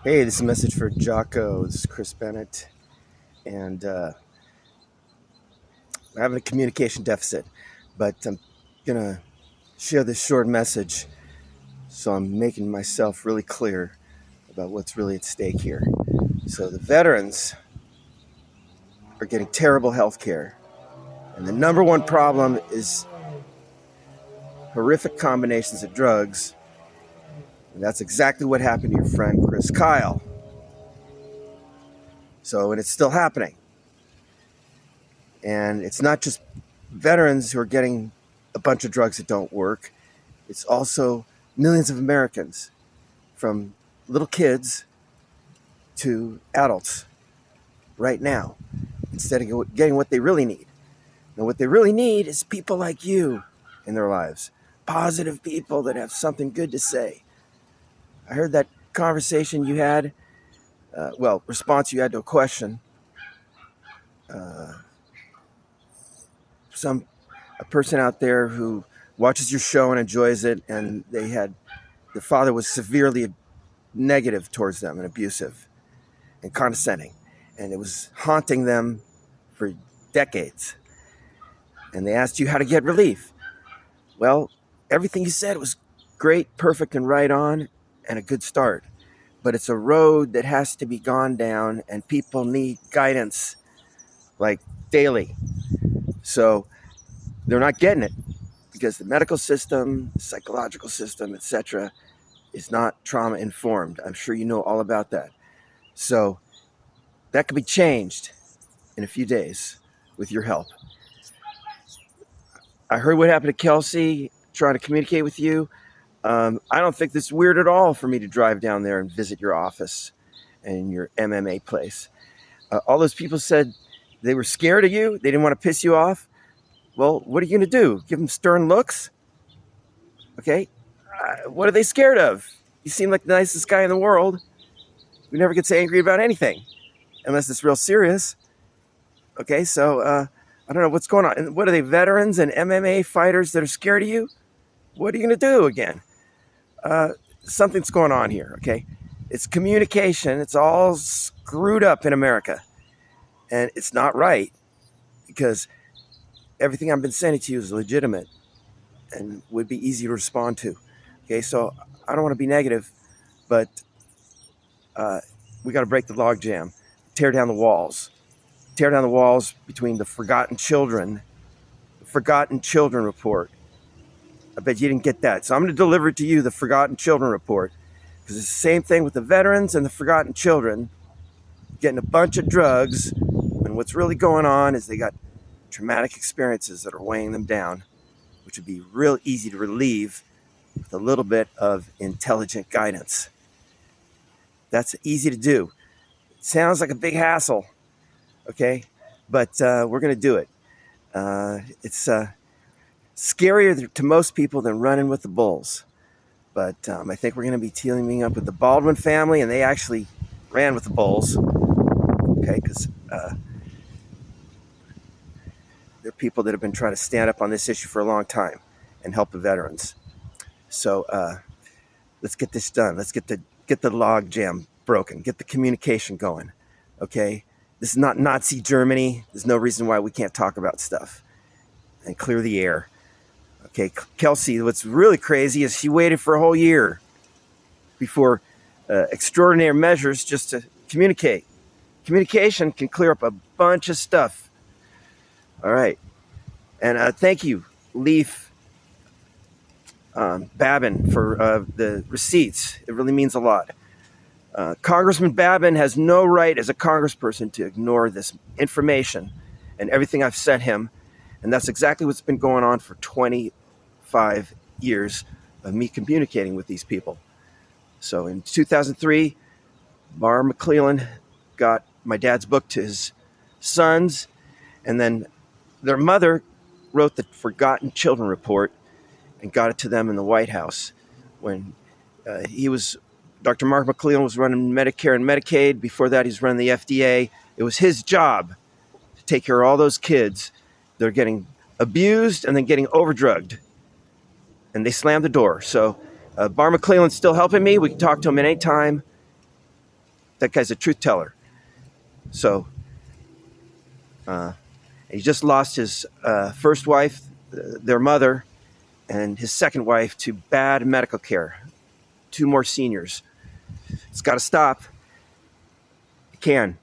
Hey, this is a message for Jocko. This is Chris Bennett, and I'm having a communication deficit, but I'm gonna share this short message so I'm making myself really clear about what's really at stake here. So, the veterans are getting terrible health care, and the number one problem is horrific combinations of drugs, and that's exactly what happened to your friend Chris Kyle. So, and it's still happening. And it's not just veterans who are getting a bunch of drugs that don't work. It's also millions of Americans, from little kids to adults, right now, instead of getting what they really need. And what they really need is people like you in their lives, positive people that have something good to say. I heard that conversation you had, response you had to a question. Uh, a person out there who watches your show and enjoys it, and their father was severely negative towards them and abusive and condescending, and it was haunting them for decades. And they asked you how to get relief. Well, everything you said was great, perfect, and right on, and a good start. But it's a road that has to be gone down, and people need guidance, like daily. So they're not getting it because the medical system, psychological system, etc., is not trauma informed. I'm sure you know all about that. So that could be changed in a few days with your help. I heard what happened to Kelsey, trying to communicate with you. I don't think this is weird at all for me to drive down there and visit your office and your MMA place. All those people said they were scared of you. They didn't want to piss you off. Well, what are you going to do? Give them stern looks? Okay. What are they scared of? You seem like the nicest guy in the world who never gets angry about anything unless it's real serious. Okay, so I don't know what's going on. And what are they, veterans and MMA fighters that are scared of you? What are you going to do again? Something's going on here, okay? It's communication. It's all screwed up in America. And it's not right because everything I've been saying to you is legitimate and would be easy to respond to. Okay, so I don't want to be negative, but we got to break the logjam, tear down the walls. Tear down the walls between the forgotten children report. I bet you didn't get that. So I'm going to deliver to you the forgotten children report, because it's the same thing with the veterans and the forgotten children getting a bunch of drugs, and what's really going on is they got traumatic experiences that are weighing them down, which would be real easy to relieve with a little bit of intelligent guidance. That's easy to do. It sounds like a big hassle. Okay, but we're going to do it. It's scarier to most people than running with the bulls. But I think we're going to be teaming up with the Baldwin family, and they actually ran with the bulls. Okay, because they're people that have been trying to stand up on this issue for a long time and help the veterans. So let's get this done. Let's get the log jam broken. Get the communication going. Okay. This is not Nazi Germany. There's no reason why we can't talk about stuff and clear the air. Okay, Kelsey, what's really crazy is she waited for a whole year before extraordinary measures just to communicate. Communication can clear up a bunch of stuff. All right. And thank you, Leif, Babin, for the receipts. It really means a lot. Congressman Babin has no right as a congressperson to ignore this information and everything I've sent him. And that's exactly what's been going on for 25 years of me communicating with these people. So in 2003, Bar McClellan got my dad's book to his sons, and then their mother wrote the Forgotten Children Report and got it to them in the White House when Dr. Mark McClellan was running Medicare and Medicaid. Before that, he's running the FDA. It was his job to take care of all those kids. They're getting abused and then getting overdrugged. And they slammed the door. So Bar McClellan's still helping me. We can talk to him at any time. That guy's a truth teller. So he just lost his first wife, their mother, and his second wife to bad medical care. 2 more seniors. It's got to stop. It can.